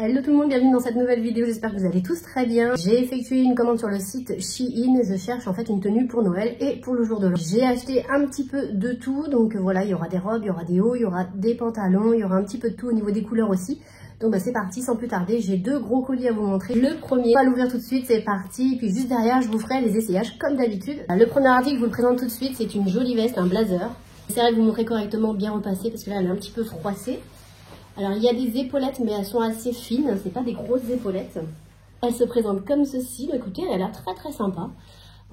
Hello tout le monde, bienvenue dans cette nouvelle vidéo, j'espère que vous allez tous très bien. J'ai effectué une commande sur le site Shein, je cherche en fait une tenue pour Noël et pour le jour de l'an. J'ai acheté un petit peu de tout, donc voilà, il y aura des robes, il y aura des hauts, il y aura des pantalons, il y aura un petit peu de tout au niveau des couleurs aussi. Donc c'est parti, sans plus tarder, j'ai deux gros colis à vous montrer. Le premier, on va l'ouvrir tout de suite, c'est parti. Puis juste derrière, je vous ferai les essayages comme d'habitude. Le premier article, je vous le présente tout de suite, c'est une jolie veste, un blazer. J'essaierai de vous montrer correctement, bien repassée, parce que là, elle est un petit peu froissée. Alors, il y a des épaulettes, mais elles sont assez fines, c'est pas des grosses épaulettes. Elle se présente comme ceci. Bah, écoutez, elle a l'air très très sympa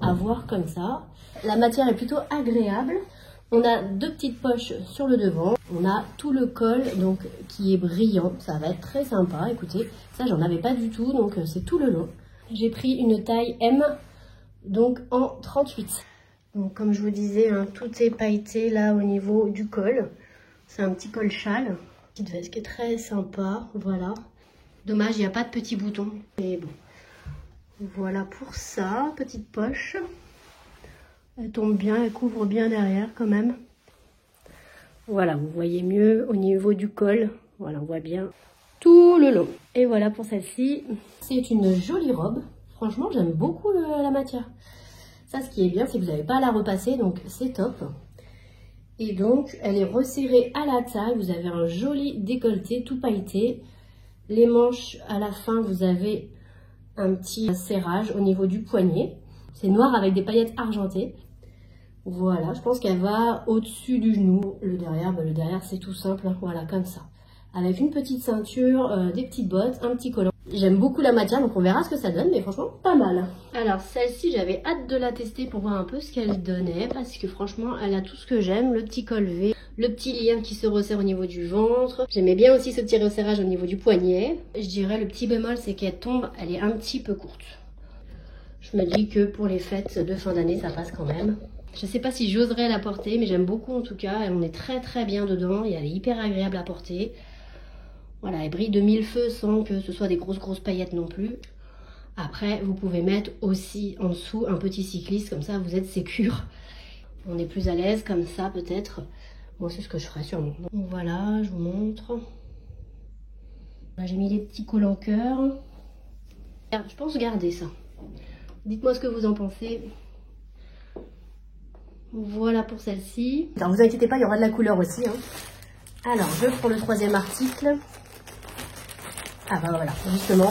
à voir comme ça. La matière est plutôt agréable. On a deux petites poches sur le devant. On a tout le col donc qui est brillant. Ça va être très sympa. Écoutez, ça j'en avais pas du tout, donc c'est tout le long. J'ai pris une taille M, donc en 38. Donc comme je vous disais, hein, tout est pailleté là au niveau du col. C'est un petit col châle. Petite veste qui est très sympa, voilà. Dommage, il n'y a pas de petits boutons. Mais bon, voilà pour ça. Petite poche. Elle tombe bien, elle couvre bien derrière quand même. Voilà, vous voyez mieux au niveau du col. Voilà, on voit bien tout le long. Et voilà pour celle-ci. C'est une jolie robe. Franchement, j'aime beaucoup la matière. Ça, ce qui est bien, c'est que vous n'avez pas à la repasser, donc c'est top. Et donc, elle est resserrée à la taille. Vous avez un joli décolleté, tout pailleté. Les manches, à la fin, vous avez un petit serrage au niveau du poignet. C'est noir avec des paillettes argentées. Voilà, je pense qu'elle va au-dessus du genou. Le derrière, c'est tout simple. Voilà, comme ça. Avec une petite ceinture, des petites bottes, un petit collant. J'aime beaucoup la matière, donc on verra ce que ça donne, mais franchement, pas mal. Alors, celle-ci, j'avais hâte de la tester pour voir un peu ce qu'elle donnait, parce que franchement, elle a tout ce que j'aime. Le petit col V, le petit lien qui se resserre au niveau du ventre. J'aimais bien aussi ce petit resserrage au niveau du poignet. Je dirais, le petit bémol, c'est qu'elle tombe, elle est un petit peu courte. Je me dis que pour les fêtes de fin d'année, ça passe quand même. Je ne sais pas si j'oserais la porter, mais j'aime beaucoup en tout cas. Et on est très très bien dedans et elle est hyper agréable à porter. Voilà, elle brille de mille feux sans que ce soit des grosses paillettes non plus. Après, vous pouvez mettre aussi en dessous un petit cycliste, comme ça vous êtes sécure. On est plus à l'aise comme ça peut-être. Moi c'est ce que je ferais sûrement. Donc voilà, je vous montre. J'ai mis les petits collants cœur. Je pense garder ça. Dites-moi ce que vous en pensez. Voilà pour celle-ci. Alors vous inquiétez pas, il y aura de la couleur aussi. Hein. Alors je prends le troisième article. Ah bah voilà, justement.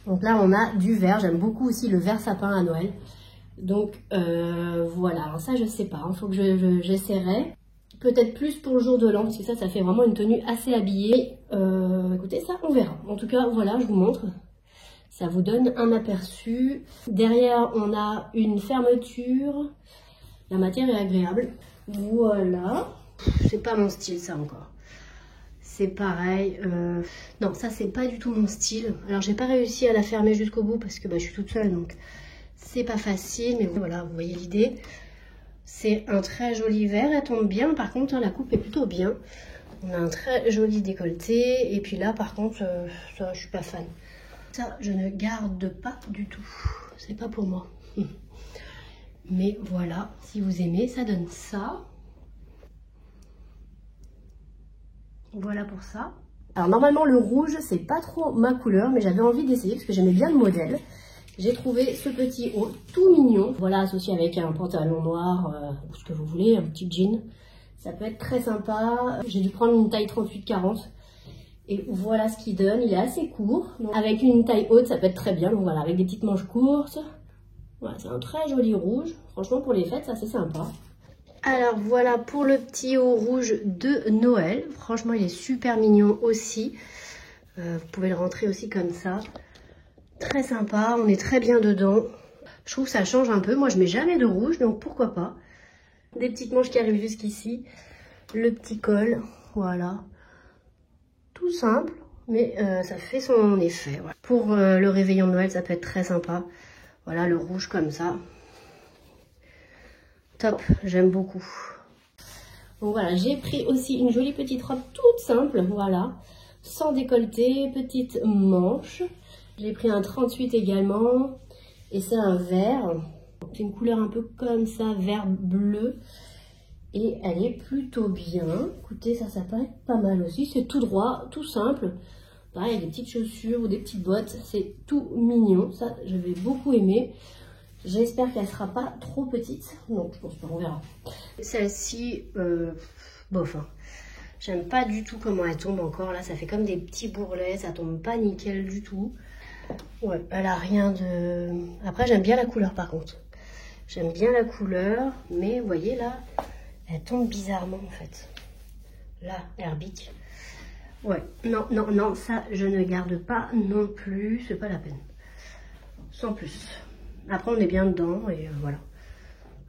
Donc là on a du vert. J'aime beaucoup aussi le vert sapin à Noël. Donc voilà, alors ça je sais pas. Il faut que j'essaierai. Peut-être plus pour le jour de l'an, parce que ça fait vraiment une tenue assez habillée. Écoutez, ça on verra. En tout cas, voilà, je vous montre. Ça vous donne un aperçu. Derrière, on a une fermeture. La matière est agréable. Voilà. C'est pas mon style, ça encore. C'est pareil. Non, ça, c'est pas du tout mon style. Alors, j'ai pas réussi à la fermer jusqu'au bout parce que je suis toute seule. Donc, c'est pas facile. Mais voilà, vous voyez l'idée. C'est un très joli vert. Elle tombe bien. Par contre, la coupe est plutôt bien. On a un très joli décolleté. Et puis là, par contre, ça, je suis pas fan. Ça, je ne garde pas du tout. C'est pas pour moi. Mais voilà, si vous aimez, ça donne ça. Voilà pour ça. Alors normalement, le rouge, c'est pas trop ma couleur, mais j'avais envie d'essayer parce que j'aimais bien le modèle. J'ai trouvé ce petit haut tout mignon. Voilà, associé avec un pantalon noir, ou ce que vous voulez, un petit jean. Ça peut être très sympa. J'ai dû prendre une taille 38-40. Et voilà ce qu'il donne, il est assez court. Donc, avec une taille haute, ça peut être très bien. Donc voilà, avec des petites manches courtes. Voilà, c'est un très joli rouge. Franchement, pour les fêtes, ça c'est sympa. Alors voilà pour le petit haut rouge de Noël. Franchement, il est super mignon aussi. Vous pouvez le rentrer aussi comme ça. Très sympa, on est très bien dedans. Je trouve que ça change un peu. Moi, je mets jamais de rouge, donc pourquoi pas. Des petites manches qui arrivent jusqu'ici. Le petit col, voilà. Tout simple, mais ça fait son effet. Voilà. Pour le réveillon de Noël, ça peut être très sympa. Voilà, le rouge comme ça. Top, j'aime beaucoup. Donc voilà, j'ai pris aussi une jolie petite robe toute simple, voilà. Sans décolleté, petite manche. J'ai pris un 38 également. Et c'est un vert. C'est une couleur un peu comme ça, vert bleu. Et elle est plutôt bien. Écoutez, ça peut être pas mal aussi. C'est tout droit, tout simple. Pareil, des petites chaussures ou des petites bottes, c'est tout mignon. Ça, je vais beaucoup aimer. J'espère qu'elle sera pas trop petite. Donc, je pense pas, on verra. Celle-ci, bof. Hein. J'aime pas du tout comment elle tombe encore. Là, ça fait comme des petits bourrelets. Ça tombe pas nickel du tout. Ouais, elle a rien de... Après, j'aime bien la couleur par contre. J'aime bien la couleur. Mais vous voyez là, elle tombe bizarrement en fait. Là, herbique. Ouais, non, non, non, ça, je ne garde pas non plus. C'est pas la peine. Sans plus. Après, on est bien dedans et voilà.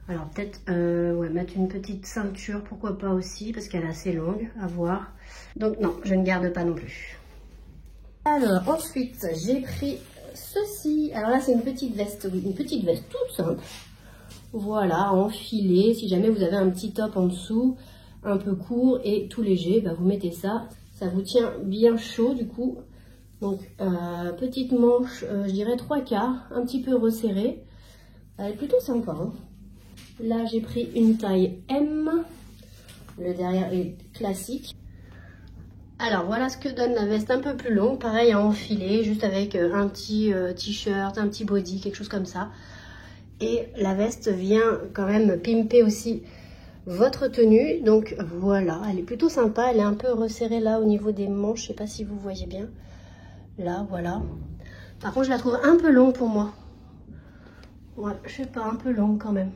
Alors, peut-être ouais, mettre une petite ceinture, pourquoi pas aussi, parce qu'elle est assez longue, à voir. Donc, non, je ne garde pas non plus. Alors, ensuite, j'ai pris ceci. Alors là, c'est une petite veste, oui, une petite veste toute simple. Voilà, enfilée. Si jamais vous avez un petit top en dessous, un peu court et tout léger, bah, vous mettez ça. Ça vous tient bien chaud du coup. Donc petite manche, je dirais 3/4, un petit peu resserrée. Elle est plutôt sympa. Hein. Là j'ai pris une taille M. Le derrière est classique. Alors voilà ce que donne la veste un peu plus longue. Pareil à enfiler, juste avec un petit t-shirt, un petit body, quelque chose comme ça. Et la veste vient quand même pimper aussi votre tenue. Donc voilà, elle est plutôt sympa. Elle est un peu resserrée là au niveau des manches. Je sais pas si vous voyez bien. Là, voilà. Par contre, je la trouve un peu longue pour moi. Ouais, je sais pas, un peu longue quand même.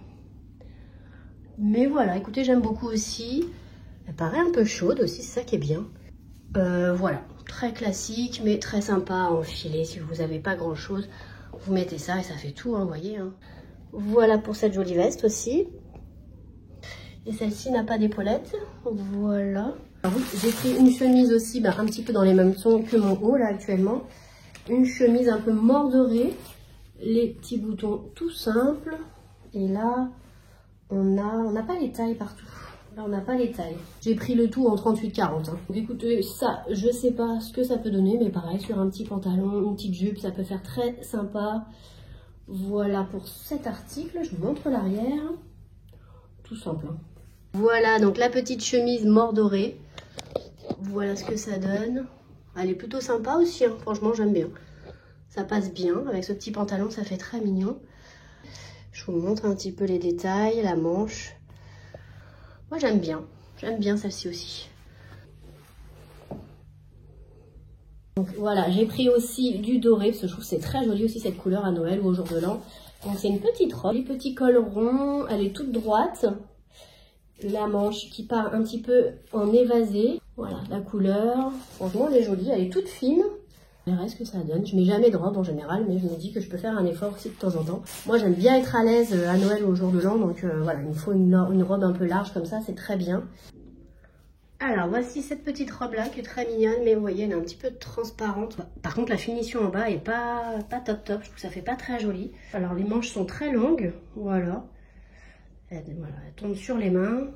Mais voilà, écoutez, j'aime beaucoup aussi. Elle paraît un peu chaude aussi, c'est ça qui est bien. Voilà, très classique, mais très sympa à enfiler. Si vous n'avez pas grand chose, vous mettez ça et ça fait tout, hein, vous voyez. Hein. Voilà pour cette jolie veste aussi. Et celle-ci n'a pas d'épaulette. Voilà. J'ai pris une chemise aussi, un petit peu dans les mêmes tons que mon haut là actuellement. Une chemise un peu mordorée. Les petits boutons tout simples. Et là, on n'a pas les tailles partout. Là, on n'a pas les tailles. J'ai pris le tout en 38-40. Hein. Donc écoutez, ça, je sais pas ce que ça peut donner. Mais pareil, sur un petit pantalon, une petite jupe, ça peut faire très sympa. Voilà pour cet article. Je vous montre l'arrière. Tout simple. Hein. Voilà, donc la petite chemise mordorée. Voilà ce que ça donne. Elle est plutôt sympa aussi, hein. Franchement, j'aime bien. Ça passe bien. Avec ce petit pantalon, ça fait très mignon. Je vous montre un petit peu les détails, la manche. Moi, j'aime bien. J'aime bien celle-ci aussi. Donc voilà, j'ai pris aussi du doré, parce que je trouve que c'est très joli aussi cette couleur à Noël ou au jour de l'an. Donc c'est une petite robe. Les petits cols ronds, elle est toute droite. La manche qui part un petit peu en évasé. Voilà, la couleur. Franchement, elle est jolie. Elle est toute fine. On verra ce que ça donne. Je mets jamais de robe en général, mais je me dis que je peux faire un effort aussi de temps en temps. Moi, j'aime bien être à l'aise à Noël ou au jour de l'an. Donc voilà, il me faut une robe un peu large comme ça. C'est très bien. Alors, voici cette petite robe-là qui est très mignonne. Mais vous voyez, elle est un petit peu transparente. Par contre, la finition en bas est pas top top. Je trouve que ça fait pas très joli. Alors, les manches sont très longues. Voilà. Elle tombe sur les mains.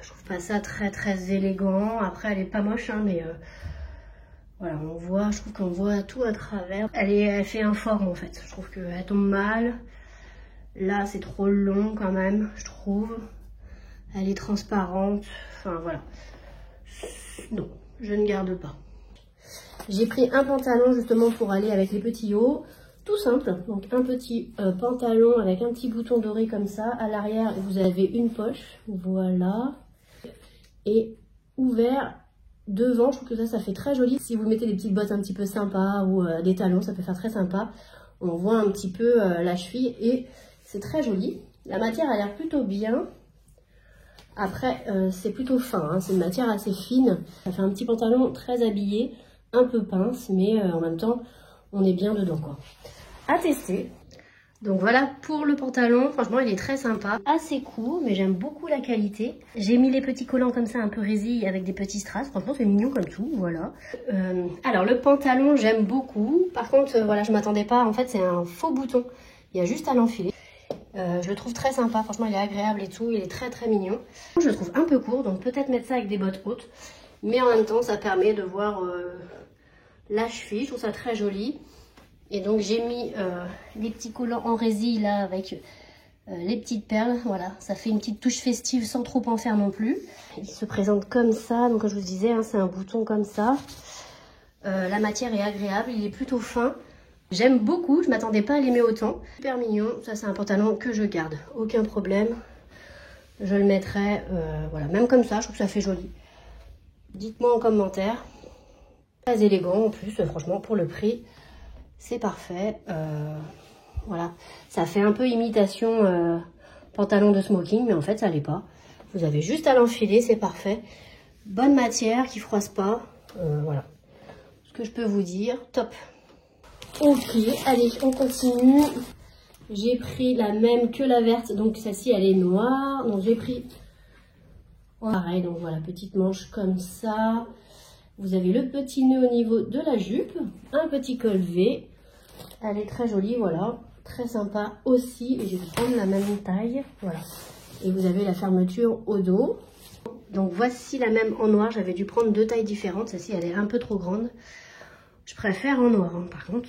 Je trouve pas ça très élégant. Après, elle est pas moche, hein, mais voilà, on voit, je trouve qu'on voit tout à travers. Elle fait informe en fait. Je trouve qu'elle tombe mal. Là, c'est trop long quand même, je trouve. Elle est transparente. Enfin, voilà. Non, je ne garde pas. J'ai pris un pantalon justement pour aller avec les petits hauts. Tout simple, donc un petit pantalon avec un petit bouton doré comme ça. À l'arrière, vous avez une poche, voilà. Et ouvert devant, je trouve que ça fait très joli. Si vous mettez des petites bottes un petit peu sympas ou des talons, ça peut faire très sympa. On voit un petit peu la cheville et c'est très joli. La matière a l'air plutôt bien. Après, c'est plutôt fin, hein. C'est une matière assez fine. Ça fait un petit pantalon très habillé, un peu pince, mais en même temps, on est bien dedans, quoi. À tester. Donc voilà pour le pantalon, franchement il est très sympa, assez court mais j'aime beaucoup la qualité. J'ai mis les petits collants comme ça un peu résille avec des petits strass, franchement c'est mignon comme tout, voilà. Alors le pantalon j'aime beaucoup, par contre voilà je m'attendais pas, en fait c'est un faux bouton, il y a juste à l'enfiler. Je le trouve très sympa, franchement il est agréable et tout, il est très mignon. Je le trouve un peu court donc peut-être mettre ça avec des bottes hautes, mais en même temps ça permet de voir la cheville, je trouve ça très joli. Et donc j'ai mis les petits collants en résille là avec les petites perles. Voilà, ça fait une petite touche festive sans trop en faire non plus. Il se présente comme ça, donc comme je vous disais, hein, c'est un bouton comme ça. La matière est agréable, il est plutôt fin. J'aime beaucoup, je m'attendais pas à l'aimer autant. Super mignon, ça c'est un pantalon que je garde, aucun problème. Je le mettrai, voilà, même comme ça, je trouve que ça fait joli. Dites-moi en commentaire. Très élégant en plus, franchement, pour le prix, c'est parfait. Voilà, ça fait un peu imitation pantalon de smoking, mais en fait, ça l'est pas. Vous avez juste à l'enfiler, c'est parfait. Bonne matière, qui froisse pas. Voilà, ce que je peux vous dire, top. Ok, allez, on continue. J'ai pris la même que la verte, donc celle-ci, elle est noire. Donc, j'ai pris... Pareil, donc voilà, petite manche comme ça. Vous avez le petit nœud au niveau de la jupe, un petit col V. Elle est très jolie, voilà, très sympa aussi. Et je vais prendre la même taille, voilà. Et vous avez la fermeture au dos. Donc voici la même en noir. J'avais dû prendre 2 tailles différentes. Celle-ci, elle est un peu trop grande. Je préfère en noir, hein, par contre.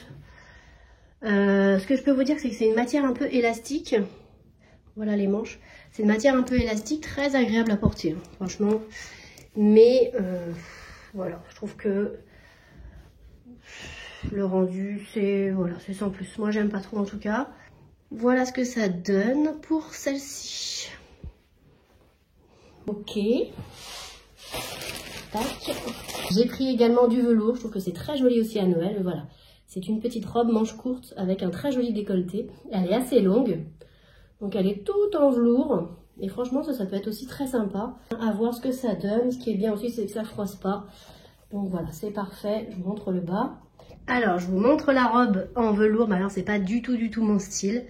Ce que je peux vous dire, c'est que c'est une matière un peu élastique. Voilà les manches. C'est une matière un peu élastique, très agréable à porter, hein, franchement. Mais voilà, je trouve que le rendu, c'est voilà, c'est sans plus. Moi, j'aime pas trop en tout cas. Voilà ce que ça donne pour celle-ci. Ok. Tac. J'ai pris également du velours. Je trouve que c'est très joli aussi à Noël. Voilà. C'est une petite robe manche courte avec un très joli décolleté. Elle est assez longue. Donc elle est toute en velours. Et franchement, ça peut être aussi très sympa. À voir ce que ça donne. Ce qui est bien aussi, c'est que ça ne froisse pas. Donc voilà, c'est parfait. Je vous montre le bas. Alors, je vous montre la robe en velours. Mais alors, c'est pas du tout mon style.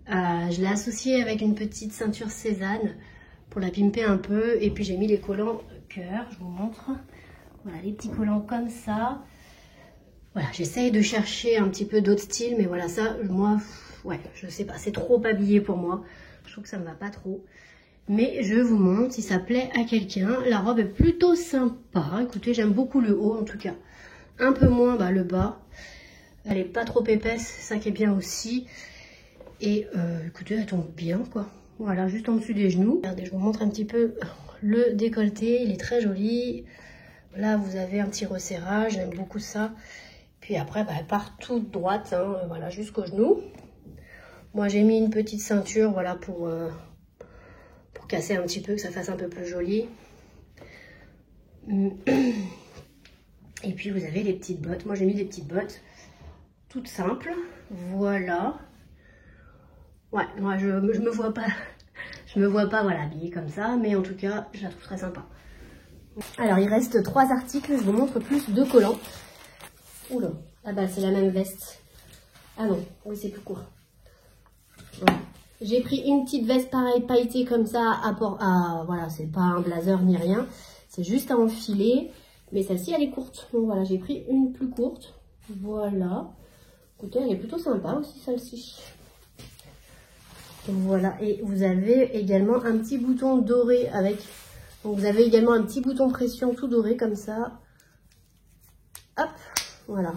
Je l'ai associée avec une petite ceinture Cézanne pour la pimper un peu. Et puis, j'ai mis les collants cœur. Je vous montre. Voilà, les petits collants comme ça. Voilà, j'essaye de chercher un petit peu d'autres styles. Mais voilà, ça, moi, ouais, je sais pas. C'est trop habillé pour moi. Je trouve que ça me va pas trop. Mais je vous montre si ça plaît à quelqu'un. La robe est plutôt sympa. Écoutez, j'aime beaucoup le haut en tout cas. Un peu moins le bas. Elle est pas trop épaisse, ça qui est bien aussi. Et écoutez, elle tombe bien quoi. Voilà, juste en dessus des genoux. Regardez, je vous montre un petit peu le décolleté. Il est très joli. Là, vous avez un petit resserrage. J'aime beaucoup ça. Puis après, elle part toute droite, hein, voilà, jusqu'au genou. Moi, j'ai mis une petite ceinture, voilà, pour casser un petit peu, que ça fasse un peu plus joli. Et puis, vous avez les petites bottes. Moi, j'ai mis des petites bottes toutes simples. Voilà. Ouais, moi, je me vois pas, voilà, habillée comme ça. Mais en tout cas, je la trouve très sympa. Alors, il reste 3 articles. Je vous montre plus de collants. Oula, ah bah, c'est la même veste. Ah non, oui, c'est plus court. Voilà. J'ai pris une petite veste pareille pailletée comme ça voilà, c'est pas un blazer ni rien, c'est juste à enfiler, mais celle-ci elle est courte, donc voilà, j'ai pris une plus courte. Voilà, écoutez, elle est plutôt sympa aussi celle-ci. Voilà, et vous avez également un petit bouton doré avec, donc vous avez également un petit bouton pression tout doré comme ça. Hop, voilà,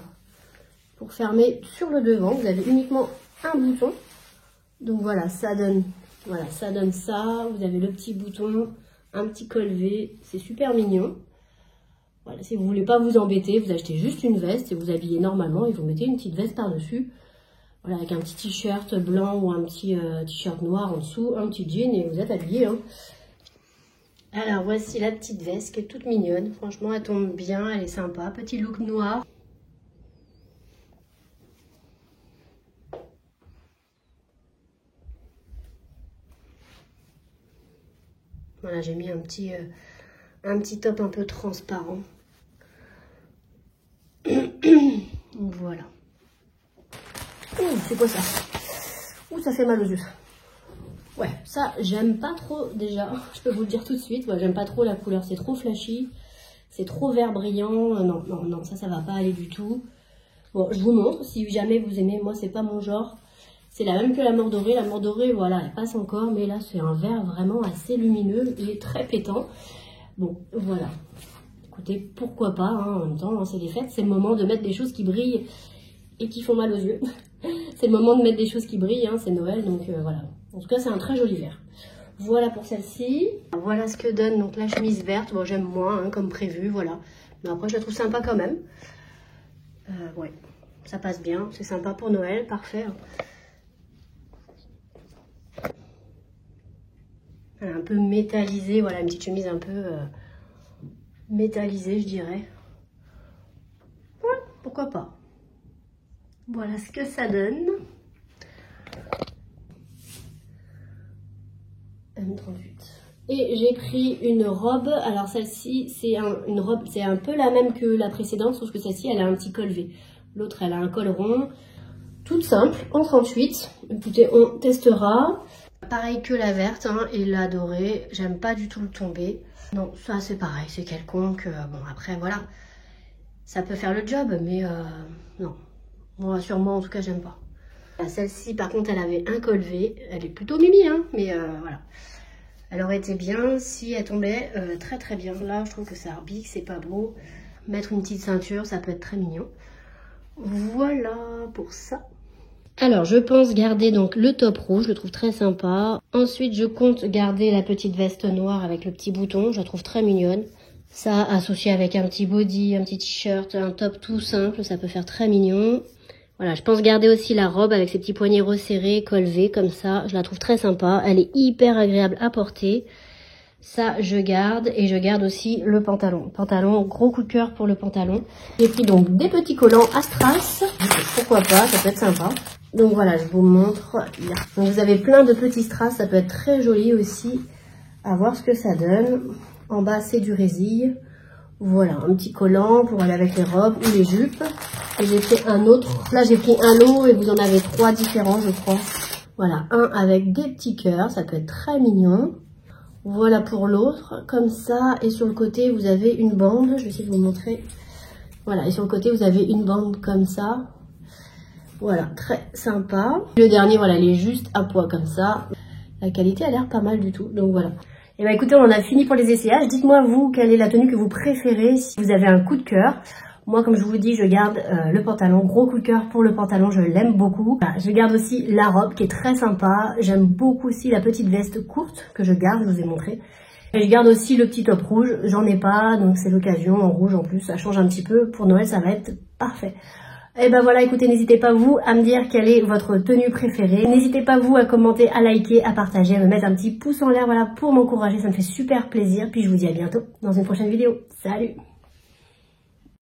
pour fermer sur le devant, vous avez uniquement un bouton. Donc voilà, ça donne ça. Vous avez le petit bouton, un petit col V, c'est super mignon. Voilà, si vous voulez pas vous embêter, vous achetez juste une veste et vous habillez normalement et vous mettez une petite veste par-dessus. Voilà, avec un petit t-shirt blanc ou un petit t-shirt noir en dessous, un petit jean et vous êtes habillé. Hein. Alors voici la petite veste qui est toute mignonne. Franchement, elle tombe bien, elle est sympa. Petit look noir. Voilà, j'ai mis un petit top un peu transparent. Voilà. C'est quoi ça? Ouh, ça fait mal aux yeux. Ouais, ça, j'aime pas trop déjà. Je peux vous le dire tout de suite. Ouais, j'aime pas trop la couleur. C'est trop flashy. C'est trop vert brillant. Non, ça va pas aller du tout. Bon, je vous montre si jamais vous aimez. Moi, c'est pas mon genre. C'est la même que la mort dorée. La mort dorée, voilà, elle passe encore. Mais là, c'est un vert vraiment assez lumineux. Il est très pétant. Bon, voilà. Écoutez, pourquoi pas, hein, en même temps, hein, c'est les fêtes. C'est le moment de mettre des choses qui brillent et qui font mal aux yeux. C'est le moment de mettre des choses qui brillent. Hein, c'est Noël, donc voilà. En tout cas, c'est un très joli vert. Voilà pour celle-ci. Voilà ce que donne donc la chemise verte. Bon, j'aime moins, hein, comme prévu, voilà. Mais après, je la trouve sympa quand même. Ouais, ça passe bien, c'est sympa pour Noël, parfait. Elle est un peu métallisée, voilà, une petite chemise un peu métallisée, je dirais. Ouais, pourquoi pas. Voilà ce que ça donne. M38. Et j'ai pris une robe, alors celle-ci c'est une robe, c'est un peu la même que la précédente, sauf que celle-ci elle a un petit col V. L'autre elle a un col rond, toute simple, en 38. Écoutez, on testera. Pareil que la verte hein, et la dorée, j'aime pas du tout le tombé. Non, ça c'est pareil, c'est quelconque. Bon après voilà, ça peut faire le job, mais non. Moi sur moi en tout cas j'aime pas. Celle-ci par contre elle avait un col V, elle est plutôt mimi hein, mais voilà. Elle aurait été bien si elle tombait très très bien. Là, je trouve que ça arbique, c'est pas beau. Mettre une petite ceinture, ça peut être très mignon. Voilà pour ça. Alors, je pense garder donc le top rouge, je le trouve très sympa. Ensuite, je compte garder la petite veste noire avec le petit bouton, je la trouve très mignonne. Ça, associé avec un petit body, un petit t-shirt, un top tout simple, ça peut faire très mignon. Voilà, je pense garder aussi la robe avec ses petits poignets resserrés, col V, comme ça. Je la trouve très sympa. Elle est hyper agréable à porter. Ça, je garde. Et je garde aussi le pantalon. Pantalon, gros coup de cœur pour le pantalon. J'ai pris donc des petits collants à strass. Pourquoi pas, ça peut être sympa. Donc voilà, je vous montre. Donc vous avez plein de petits strass. Ça peut être très joli aussi. À voir ce que ça donne. En bas, c'est du résille. Voilà, un petit collant pour aller avec les robes ou les jupes. Et j'ai pris un autre. Là, j'ai pris un lot et vous en avez 3 différents, je crois. Voilà, un avec des petits cœurs. Ça peut être très mignon. Voilà pour l'autre. Comme ça. Et sur le côté, vous avez une bande. Je vais essayer de vous montrer. Voilà, et sur le côté, vous avez une bande comme ça. Voilà, très sympa. Le dernier, voilà, il est juste à poids comme ça. La qualité a l'air pas mal du tout. Donc voilà. Et bah écoutez, on en a fini pour les essayages. Dites-moi vous, quelle est la tenue que vous préférez, si vous avez un coup de cœur. Moi, comme je vous dis, je garde le pantalon. Gros coup de cœur pour le pantalon, je l'aime beaucoup. Voilà, je garde aussi la robe qui est très sympa. J'aime beaucoup aussi la petite veste courte que je garde, je vous ai montré. Et je garde aussi le petit top rouge. J'en ai pas, donc c'est l'occasion. En rouge en plus, ça change un petit peu. Pour Noël, ça va être parfait. Et ben voilà, écoutez, n'hésitez pas vous à me dire quelle est votre tenue préférée. N'hésitez pas vous à commenter, à liker, à partager, à me mettre un petit pouce en l'air, voilà, pour m'encourager. Ça me fait super plaisir. Puis je vous dis à bientôt dans une prochaine vidéo. Salut!